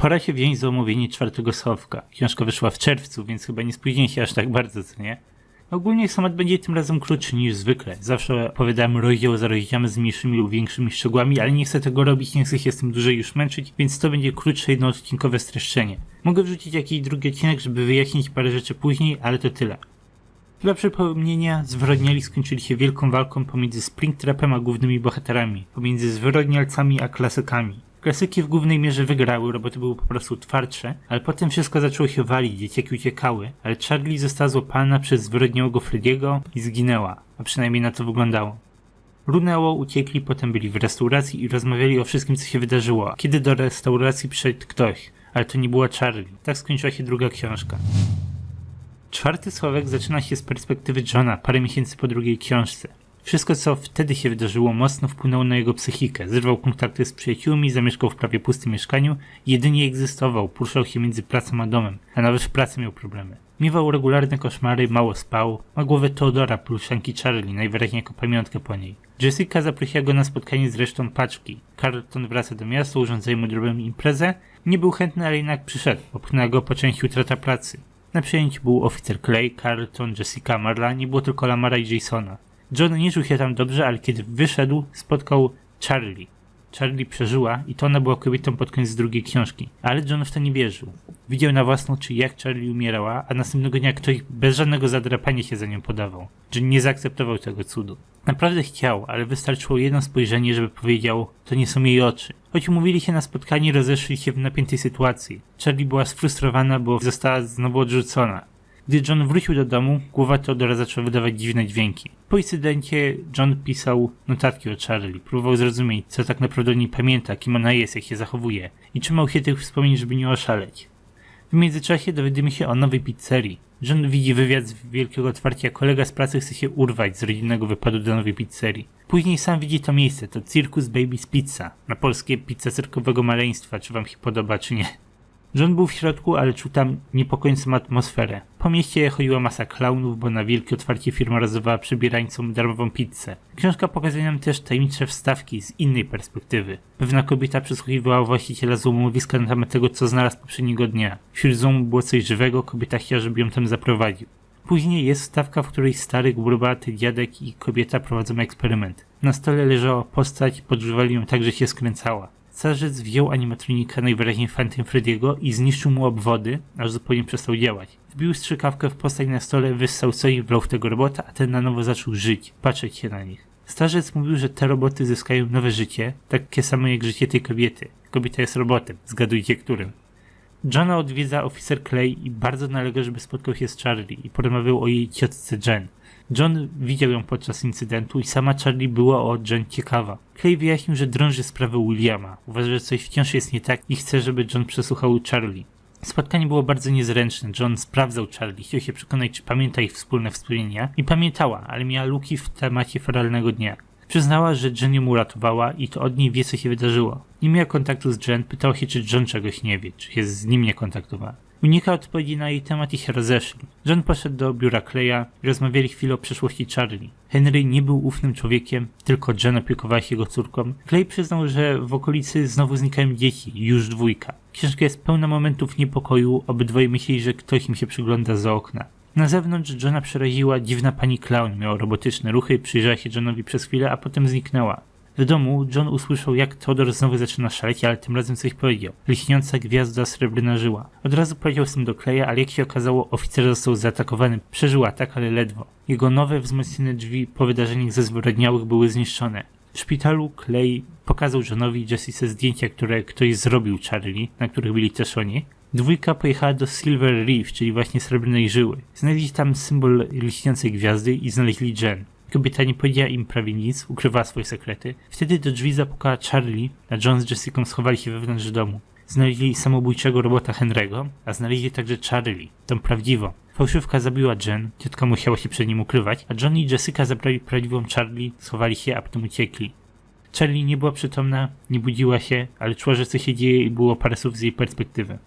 Pora się wziąć za omówienie czwartego schowka. Książka wyszła w czerwcu, więc chyba nie spóźnię się aż tak bardzo, co nie? Ogólnie temat będzie tym razem krótszy niż zwykle. Zawsze opowiadałem rozdział za rozdziałem z mniejszymi lub większymi szczegółami, ale nie chcę tego robić, nie chcę się z tym dłużej już męczyć, więc to będzie krótsze jednoodcinkowe streszczenie. Mogę wrzucić jakiś drugi odcinek, żeby wyjaśnić parę rzeczy później, ale to tyle. Dla przypomnienia, zwyrodniali skończyli się wielką walką pomiędzy Springtrapem a głównymi bohaterami, pomiędzy zwyrodnialcami a klasykami. Klasyki w głównej mierze wygrały, roboty były po prostu twardsze, ale potem wszystko zaczęło się walić, dzieciaki uciekały, ale Charlie została złapana przez zwyrodniałego Freddy'ego i zginęła, a przynajmniej na to wyglądało. Runęło, uciekli, potem byli w restauracji i rozmawiali o wszystkim, co się wydarzyło, kiedy do restauracji przyszedł ktoś, ale to nie była Charlie. Tak skończyła się druga książka. Czwarty schowek zaczyna się z perspektywy Johna parę miesięcy po drugiej książce. Wszystko, co wtedy się wydarzyło, mocno wpłynęło na jego psychikę. Zerwał kontakty z przyjaciółmi, zamieszkał w prawie pustym mieszkaniu, jedynie egzystował, poruszał się między pracą a domem, a nawet w pracy miał problemy. Miewał regularne koszmary, mało spał, ma głowę Teodora, pluszanki Charlie, najwyraźniej jako pamiątkę po niej. Jessica zaprosiła go na spotkanie z resztą paczki. Carlton wraca do miasta, urządzają mu drobną imprezę. Nie był chętny, ale jednak przyszedł. Popchnęła go po części utrata pracy. Na przyjęciu był oficer Clay, Carlton, Jessica, Marla, nie było tylko Lamara i Jasona. John nie czuł się tam dobrze, ale kiedy wyszedł, spotkał Charlie. Charlie przeżyła i to ona była kobietą pod koniec drugiej książki, ale John w to nie wierzył. Widział na własne oczy, jak Charlie umierała, a następnego dnia ktoś bez żadnego zadrapania się za nią podawał. John nie zaakceptował tego cudu. Naprawdę chciał, ale wystarczyło jedno spojrzenie, żeby powiedział, to nie są jej oczy. Choć umówili się na spotkanie, rozeszli się w napiętej sytuacji. Charlie była sfrustrowana, bo została znowu odrzucona. Gdy John wrócił do domu, głowa Teodora zaczęła wydawać dziwne dźwięki. Po incydencie John pisał notatki o Charlie. Próbował zrozumieć, co tak naprawdę nie pamięta, kim ona jest, jak się zachowuje i trzymał się tych wspomnień, żeby nie oszaleć. W międzyczasie dowiadujemy się o nowej pizzerii. John widzi wywiad z wielkiego otwarcia, kolega z pracy chce się urwać z rodzinnego wypadu do nowej pizzerii. Później sam widzi to miejsce, to Circus Baby's Pizza, na polskie pizza cyrkowego maleństwa, czy wam się podoba, czy nie. John był w środku, ale czuł tam niepokojącą atmosferę. Po mieście chodziła masa klaunów, bo na wielkie otwarcie firma rozdawała przebierańcom darmową pizzę. Książka pokazuje nam też tajemnicze wstawki z innej perspektywy. Pewna kobieta przesłuchiwała właściciela złomowiska na temat tego, co znalazł poprzedniego dnia. Wśród złomu było coś żywego, kobieta chciała, żeby ją tam zaprowadził. Później jest wstawka, w której stary, grubaty dziadek i kobieta prowadzą eksperyment. Na stole leżała postać, podgrzewali ją tak, że się skręcała. Starzec wziął animatronika, najwyraźniej Phantom Freddy'ego, i zniszczył mu obwody, aż zupełnie przestał działać. Wbił strzykawkę w postać na stole, wyssał coś i wlał w tego robota, a ten na nowo zaczął żyć, patrzeć się na nich. Starzec mówił, że te roboty zyskają nowe życie, takie samo jak życie tej kobiety. Kobieta jest robotem, zgadujcie którym. Johna odwiedza oficer Clay i bardzo nalega, żeby spotkał się z Charlie i porozmawiał o jej ciotce Jen. John widział ją podczas incydentu i sama Charlie była o Jen ciekawa. Clay wyjaśnił, że drąży sprawę Williama. Uważa, że coś wciąż jest nie tak i chce, żeby John przesłuchał Charlie. Spotkanie było bardzo niezręczne. John sprawdzał Charlie, chciał się przekonać, czy pamięta ich wspólne wspomnienia i pamiętała, ale miała luki w temacie feralnego dnia. Przyznała, że Jen ją uratowała i to od niej wie, co się wydarzyło. Nie miała kontaktu z Jen, pytała się, czy John czegoś nie wie, czy się z nim nie kontaktowała. Unikał odpowiedzi na jej temat i się rozeszli. John poszedł do biura Claya i rozmawiali chwilę o przeszłości Charlie. Henry nie był ufnym człowiekiem, tylko Jen opiekowała się jego córką. Clay przyznał, że w okolicy znowu znikają dzieci, już dwójka. Książka jest pełna momentów niepokoju, obydwoje myśleli, że ktoś im się przygląda za okna. Na zewnątrz Johna przeraziła dziwna pani Clown, miała robotyczne ruchy, przyjrzała się Johnowi przez chwilę, a potem zniknęła. W domu John usłyszał, jak Theodor znowu zaczyna szaleć, ale tym razem coś powiedział. Lśniąca gwiazda, srebrna żyła. Od razu powiedział z tym do Claya, ale jak się okazało, oficer został zaatakowany. Przeżył atak, ale ledwo. Jego nowe, wzmocnione drzwi po wydarzeniach ze zwyrodniałych były zniszczone. W szpitalu Clay pokazał Johnowi i Jessice zdjęcia, które ktoś zrobił Charlie, na których byli też oni. Dwójka pojechała do Silver Reef, czyli właśnie srebrnej żyły. Znaleźli tam symbol lśniącej gwiazdy i znaleźli Jen. Kobieta nie powiedziała im prawie nic, ukrywała swoje sekrety. Wtedy do drzwi zapukała Charlie, a John z Jessicą schowali się wewnątrz domu. Znaleźli samobójczego robota Henry'ego, a znaleźli także Charlie, tą prawdziwą. Fałszywka zabiła Jen, ciotka musiała się przed nim ukrywać, a John i Jessica zabrali prawdziwą Charlie, schowali się, a potem uciekli. Charlie nie była przytomna, nie budziła się, ale czuła, że coś się dzieje i było parę słów z jej perspektywy.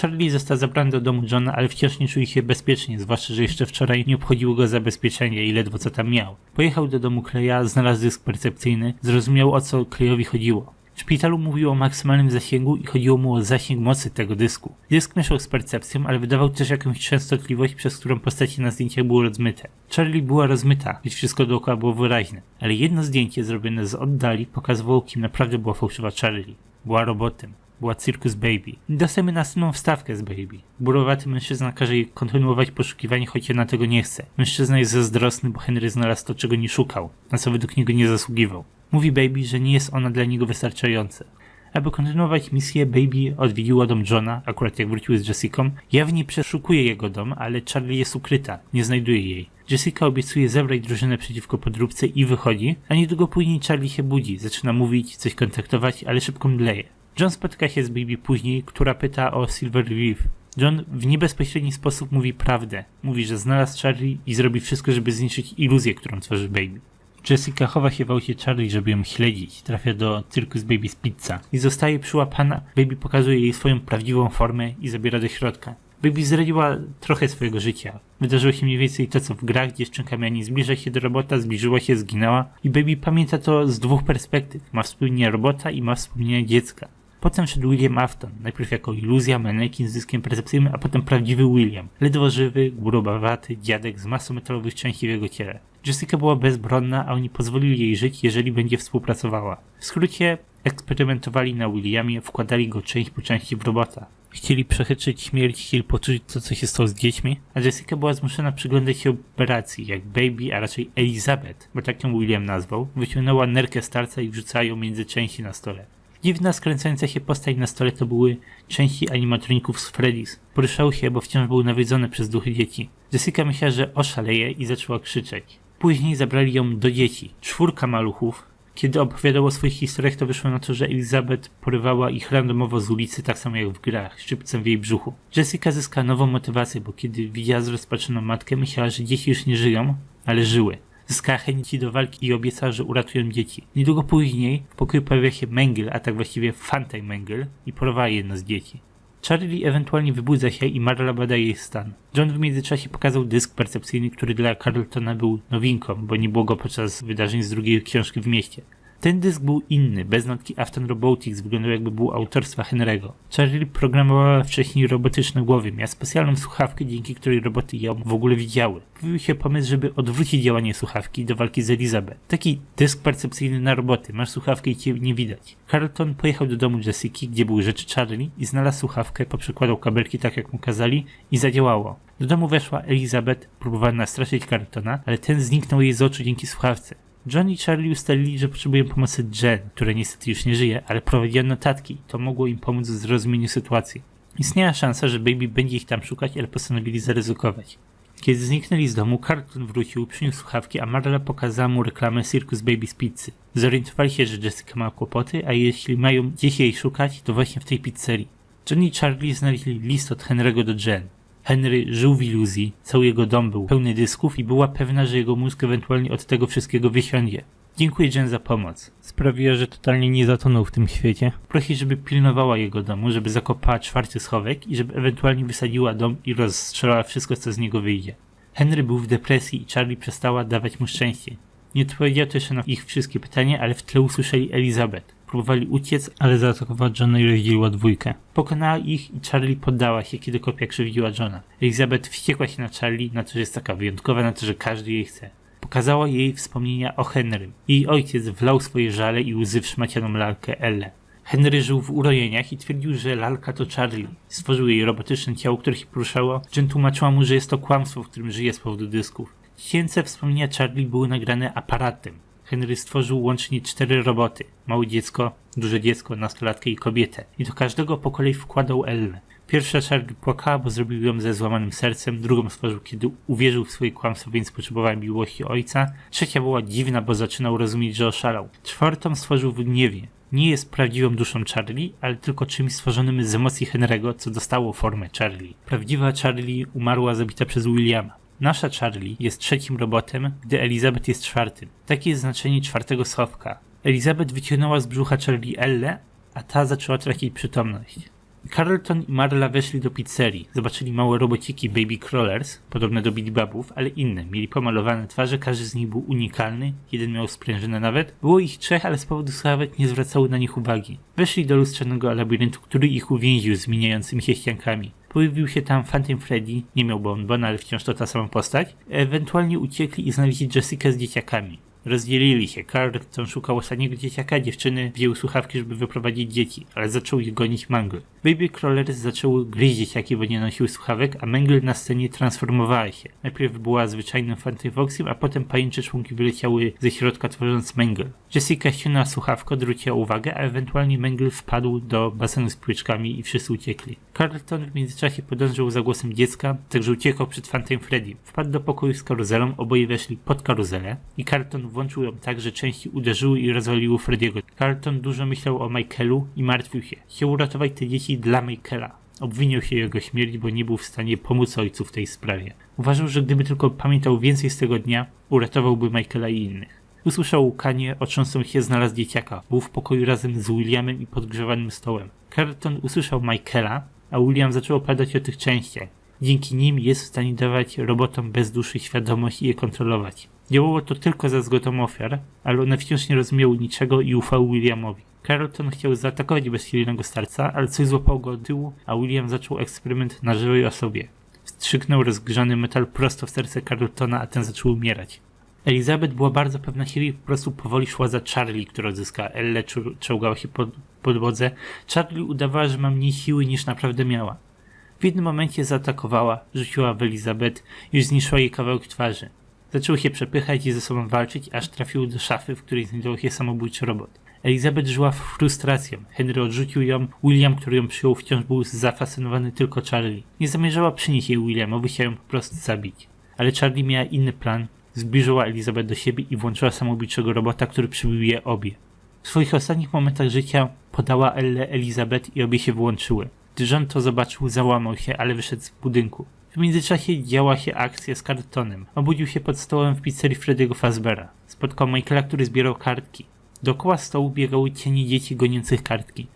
Charlie został zabrany do domu Johna, ale wciąż nie czuli się bezpiecznie, zwłaszcza, że jeszcze wczoraj nie obchodziło go zabezpieczenie i ledwo co tam miał. Pojechał do domu Claya, znalazł dysk percepcyjny, zrozumiał, o co Clayowi chodziło. W szpitalu mówił o maksymalnym zasięgu i chodziło mu o zasięg mocy tego dysku. Dysk mieszał z percepcją, ale wydawał też jakąś częstotliwość, przez którą postacie na zdjęciach były rozmyte. Charlie była rozmyta, więc wszystko dookoła było wyraźne. Ale jedno zdjęcie zrobione z oddali pokazywało, kim naprawdę była fałszywa Charlie. Była robotem. Była Circus Baby. Dostajemy następną wstawkę z Baby. Burowaty mężczyzna każe jej kontynuować poszukiwanie, choć ona tego nie chce. Mężczyzna jest zazdrosny, bo Henry znalazł to, czego nie szukał, na co według niego nie zasługiwał. Mówi Baby, że nie jest ona dla niego wystarczająca. Aby kontynuować misję, Baby odwiedziła dom Johna, akurat jak wrócił z Jessicą. Jawnie przeszukuje jego dom, ale Charlie jest ukryta, nie znajduje jej. Jessica obiecuje zebrać drużynę przeciwko podróbce i wychodzi, a niedługo później Charlie się budzi, zaczyna mówić, coś kontaktować, ale szybko mdleje. John spotyka się z Baby później, która pyta o Silver Reef. John w niebezpośredni sposób mówi prawdę. Mówi, że znalazł Charlie i zrobi wszystko, żeby zniszczyć iluzję, którą tworzy Baby. Jessica chowa się w aucie Charlie, żeby ją śledzić. Trafia do Circus Baby's Pizza i zostaje przyłapana. Baby pokazuje jej swoją prawdziwą formę i zabiera do środka. Baby zdradziła trochę swojego życia. Wydarzyło się mniej więcej to, co w grach. Dziewczynka miała nie zbliżać się do robota, zbliżyła się, zginęła. I Baby pamięta to z dwóch perspektyw. Ma wspomnienia robota i ma wspomnienia dziecka. Potem szedł William Afton, najpierw jako iluzja, manekin z dyskiem percepcyjnym, a potem prawdziwy William. Ledwo żywy, grubawaty dziadek z masą metalowych części w jego ciele. Jessica była bezbronna, a oni pozwolili jej żyć, jeżeli będzie współpracowała. W skrócie, eksperymentowali na Williamie, wkładali go część po części w robota. Chcieli przechytrzyć śmierć, chcieli poczuć to, co się stało z dziećmi, a Jessica była zmuszona przyglądać się operacji, jak Baby, a raczej Elizabeth, bo tak ją William nazwał, wyciągnęła nerkę starca i wrzucała ją między części na stole. Dziwna, skręcająca się postać na stole to były części animatroników z Freddy's. Poruszały się, bo wciąż były nawiedzone przez duchy dzieci. Jessica myślała, że oszaleje i zaczęła krzyczeć. Później zabrali ją do dzieci. 4 maluchów. Kiedy opowiadał o swoich historiach, to wyszło na to, że Elizabeth porywała ich randomowo z ulicy, tak samo jak w grach, szczypcem w jej brzuchu. Jessica zyskała nową motywację, bo kiedy widziała zrozpaczoną matkę, myślała, że dzieci już nie żyją, ale żyły. Zyskała chęci do walki i obiecała, że uratują dzieci. Niedługo później w pokoju pojawia się Mangle, a tak właściwie Fantaj Mangle i porwała jedno z dzieci. Charlie ewentualnie wybudza się i Marla bada jej stan. John w międzyczasie pokazał dysk percepcyjny, który dla Carltona był nowinką, bo nie było go podczas wydarzeń z drugiej książki w mieście. Ten dysk był inny, bez notki Afton Robotics, wyglądał jakby był autorstwa Henry'ego. Charlie programowała wcześniej robotyczne głowy, miała specjalną słuchawkę, dzięki której roboty ją w ogóle widziały. Pojawił się pomysł, żeby odwrócić działanie słuchawki do walki z Elizabeth. Taki dysk percepcyjny na roboty, masz słuchawkę i cię nie widać. Carlton pojechał do domu Jessiki, gdzie były rzeczy Charlie i znalazł słuchawkę, poprzekładał kabelki tak jak mu kazali i zadziałało. Do domu weszła Elizabeth, próbowała nastraszyć Carltona, ale ten zniknął jej z oczu dzięki słuchawce. John i Charlie ustalili, że potrzebują pomocy Jen, która niestety już nie żyje, ale prowadziła notatki. To mogło im pomóc w zrozumieniu sytuacji. Istniała szansa, że Baby będzie ich tam szukać, ale postanowili zaryzykować. Kiedy zniknęli z domu, Carlton wrócił, przyniósł słuchawki, a Marla pokazała mu reklamę Circus Baby z pizzy. Zorientowali się, że Jessica ma kłopoty, a jeśli mają gdzieś jej szukać, to właśnie w tej pizzerii. John i Charlie znaleźli list od Henry'ego do Jen. Henry żył w iluzji, cały jego dom był pełny dysków i była pewna, że jego mózg ewentualnie od tego wszystkiego wysiądzie. Dziękuję Jen za pomoc. Sprawiła, że totalnie nie zatonął w tym świecie. Prosi, żeby pilnowała jego domu, żeby zakopała 4. schowek i żeby ewentualnie wysadziła dom i rozstrzelała wszystko, co z niego wyjdzie. Henry był w depresji i Charlie przestała dawać mu szczęście. Nie odpowiedział też na ich wszystkie pytania, ale w tle usłyszeli Elizabeth. Próbowali uciec, ale zaatakowała Johna i rozdzieliła dwójkę. Pokonała ich i Charlie poddała się, kiedy kopia krzywdziła Johna. Elizabeth wściekła się na Charlie, na to, że jest taka wyjątkowa, na to, że każdy jej chce. Pokazała jej wspomnienia o Henrym. Jej ojciec wlał swoje żale i łzy w szmacianą lalkę Elle. Henry żył w urojeniach i twierdził, że lalka to Charlie. Stworzył jej robotyczne ciało, które się poruszało. Jen tłumaczyła mu, że jest to kłamstwo, w którym żyje z powodu dysków. Dziecięce wspomnienia Charlie były nagrane aparatem. Henry stworzył łącznie 4 roboty. Małe dziecko, duże dziecko, nastolatkę i kobietę. I do każdego po kolei wkładał Elle. Pierwsza Charlie płakała, bo zrobił ją ze złamanym sercem. Drugą stworzył, kiedy uwierzył w swoje kłamstwo, więc potrzebowała miłości ojca. Trzecia była dziwna, bo zaczynał rozumieć, że oszalał. 4. stworzył w gniewie. Nie jest prawdziwą duszą Charlie, ale tylko czymś stworzonym z emocji Henry'ego, co dostało formę Charlie. Prawdziwa Charlie umarła zabita przez Williama. Nasza Charlie jest 3. robotem, gdy Elizabeth jest 4. Takie jest znaczenie 4. schowka. Elizabeth wyciągnęła z brzucha Charlie Elle, a ta zaczęła tracić przytomność. Carlton i Marla weszli do pizzerii. Zobaczyli małe robociki Baby Crawlers, podobne do Bidibabów, ale inne. Mieli pomalowane twarze, każdy z nich był unikalny, jeden miał sprężynę nawet. Było ich 3, ale z powodu słuchawek nie zwracały na nich uwagi. Weszli do lustrzanego labiryntu, który ich uwięził zmieniającymi się ściankami. Pojawił się tam Phantom Freddy, nie miał bonbona, ale wciąż to ta sama postać. Ewentualnie uciekli i znaleźli Jessikę z dzieciakami. Rozdzielili się. Carlton szukał ostatniego dzieciaka, dziewczyny wzięły słuchawki, żeby wyprowadzić dzieci, ale zaczął ich gonić Mangle. Baby Crawlers zaczęły gryźć dzieciaki, bo nie nosiły słuchawek, a Mangle na scenie transformowała się. Najpierw była zwyczajnym Phantom Foxem, a potem pajęcze członki wyleciały ze środka, tworząc Mangle. Jessica ściągnęła słuchawkę, odwróciła uwagę, a ewentualnie Mangle wpadł do basenu z piłeczkami i wszyscy uciekli. Carlton w międzyczasie podążył za głosem dziecka, także uciekał przed Phantom Freddy. Wpadł do pokoju z karuzelą, oboje weszli pod karuzelę i Carlton włączył ją tak, że części uderzyły i rozwaliły Freddiego. Carlton dużo myślał o Michaelu i martwił się. Chciał uratować te dzieci dla Michaela. Obwiniał się jego śmierć, bo nie był w stanie pomóc ojcu w tej sprawie. Uważał, że gdyby tylko pamiętał więcej z tego dnia, uratowałby Michaela i innych. Usłyszał łukanie, otrząsnął się, znalazł dzieciaka. Był w pokoju razem z Williamem i podgrzewanym stołem. Carlton usłyszał Michaela, a William zaczął opowiadać o tych częściach. Dzięki nim jest w stanie dawać robotom bez duszy świadomość i je kontrolować. Działało to tylko za zgodą ofiar, ale one wciąż nie rozumiały niczego i ufały Williamowi. Carlton chciał zaatakować bezsilnego starca, ale coś złapało go od tyłu, a William zaczął eksperyment na żywej osobie. Wstrzyknął rozgrzany metal prosto w serce Carltona, a ten zaczął umierać. Elizabeth była bardzo pewna siebie i po prostu powoli szła za Charlie, która odzyskała Elle, czołgała się po podłodze. Charlie udawała, że ma mniej siły niż naprawdę miała. W jednym momencie zaatakowała, rzuciła w Elizabeth i już zniszczyła jej kawałek twarzy. Zaczęły się przepychać i ze sobą walczyć, aż trafiły do szafy, w której znajdował się samobójczy robot. Elizabeth żyła frustracją. Henry odrzucił ją, William, który ją przyjął, wciąż był zafascynowany tylko Charlie. Nie zamierzała przynieść jej Williamowi, chciał ją po prostu zabić. Ale Charlie miała inny plan. Zbliżyła Elizabeth do siebie i włączyła samobójczego robota, który przybił je obie. W swoich ostatnich momentach życia podała Elle Elizabeth i obie się wyłączyły. Gdy John to zobaczył, załamał się, ale wyszedł z budynku. W międzyczasie działa się akcja z Carltonem. Obudził się pod stołem w pizzerii Freddiego Fazbeara. Spotkał Michaela, który zbierał kartki. Dookoła stołu biegały cienie dzieci goniących kartki.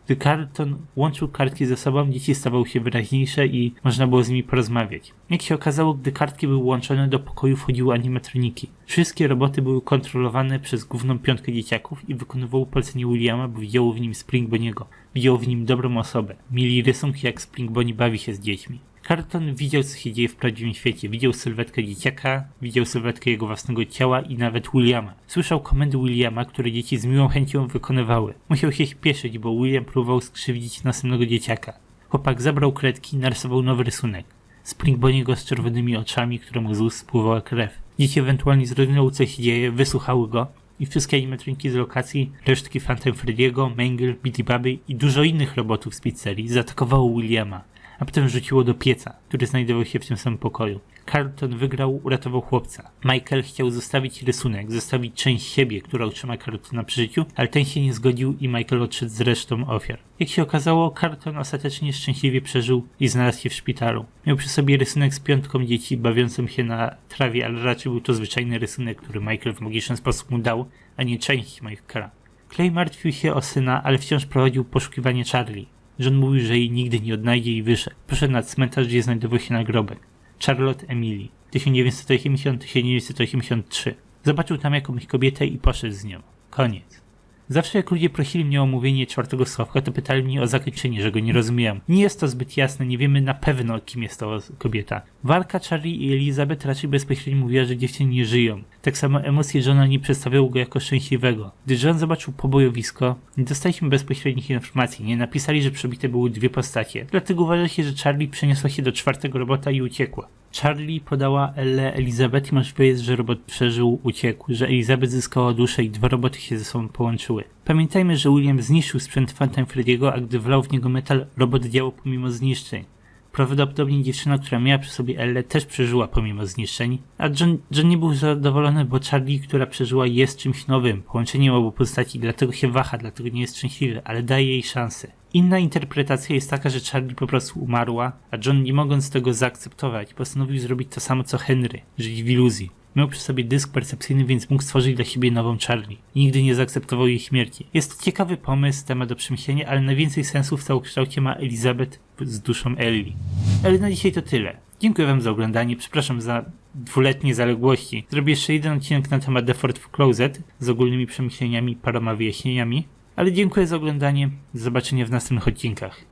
Gdy Carlton łączył kartki ze sobą, dzieci stawały się wyraźniejsze i można było z nimi porozmawiać. Jak się okazało, gdy kartki były łączone, do pokoju wchodziły animatroniki. Wszystkie roboty były kontrolowane przez główną piątkę dzieciaków i wykonywały polecenie Williama, bo widziało w nim Spring Bonniego. Widziało w nim dobrą osobę. Mieli rysunki, jak Spring Bonnie bawi się z dziećmi. Carlton widział, co się dzieje w prawdziwym świecie. Widział sylwetkę dzieciaka, widział sylwetkę jego własnego ciała i nawet Williama. Słyszał komendy Williama, które dzieci z miłą chęcią wykonywały. Musiał się śpieszyć, bo William próbował skrzywdzić następnego dzieciaka. Chłopak zabrał kredki i narysował nowy rysunek. Spring Bonniego z czerwonymi oczami, któremu z ust spływała krew. Dzieci ewentualnie zrozumiały, co się dzieje, wysłuchały go i wszystkie animatroniki z lokacji, resztki Phantom Freddiego, Mangle, Bidibaby i dużo innych robotów z pizzerii zaatakowało Williama, a potem rzuciło do pieca, który znajdował się w tym samym pokoju. Carlton wygrał, uratował chłopca. Michael chciał zostawić rysunek, zostawić część siebie, która utrzyma Carltona przy życiu, ale ten się nie zgodził i Michael odszedł z resztą ofiar. Jak się okazało, Carlton ostatecznie szczęśliwie przeżył i znalazł się w szpitalu. Miał przy sobie rysunek z piątką dzieci bawiącym się na trawie, ale raczej był to zwyczajny rysunek, który Michael w magiczny sposób mu dał, a nie część Michaela. Clay martwił się o syna, ale wciąż prowadził poszukiwanie Charlie. John mówił, że jej nigdy nie odnajdzie i wyszedł. Poszedł na cmentarz, gdzie znajdował się nagrobek. Charlotte Emily, 1980-1983. Zobaczył tam jakąś kobietę i poszedł z nią. Koniec. Zawsze jak ludzie prosili mnie o omówienie czwartego słowka, to pytali mnie o zakończenie, że go nie rozumieją. Nie jest to zbyt jasne, nie wiemy na pewno, kim jest to kobieta. Walka Charlie i Elizabeth raczej bezpośrednio mówiła, że dziewczyny nie żyją. Tak samo emocje Johna nie przedstawiały go jako szczęśliwego. Gdy John zobaczył pobojowisko, nie dostaliśmy bezpośrednich informacji, nie napisali, że przebite były dwie postacie. Dlatego uważa się, że Charlie przeniosła się do czwartego robota i uciekła. Charlie podała Elle Elizabeth i możliwe jest, że robot przeżył, uciekł, że Elizabeth zyskała duszę i dwa roboty się ze sobą połączyły. Pamiętajmy, że William zniszczył sprzęt Phantom Freddiego, a gdy wlał w niego metal, robot działał pomimo zniszczeń. Prawdopodobnie dziewczyna, która miała przy sobie Elle, też przeżyła pomimo zniszczeń, a John nie był zadowolony, bo Charlie, która przeżyła, jest czymś nowym, połączeniem obu postaci, dlatego się waha, dlatego nie jest szczęśliwy, ale daje jej szansę. Inna interpretacja jest taka, że Charlie po prostu umarła, a John, nie mogąc tego zaakceptować, postanowił zrobić to samo co Henry, żyć w iluzji. Miał przy sobie dysk percepcyjny, więc mógł stworzyć dla siebie nową Charlie. Nigdy nie zaakceptował jej śmierci. Jest to ciekawy pomysł, temat do przemyślenia, ale najwięcej sensu w całokształcie ma Elizabeth z duszą Ellie. Ale na dzisiaj to tyle. Dziękuję wam za oglądanie, przepraszam za dwuletnie zaległości. Zrobię jeszcze jeden odcinek na temat The Fort w Closet z ogólnymi przemyśleniami, paroma wyjaśnieniami. Ale dziękuję za oglądanie, do zobaczenia w następnych odcinkach.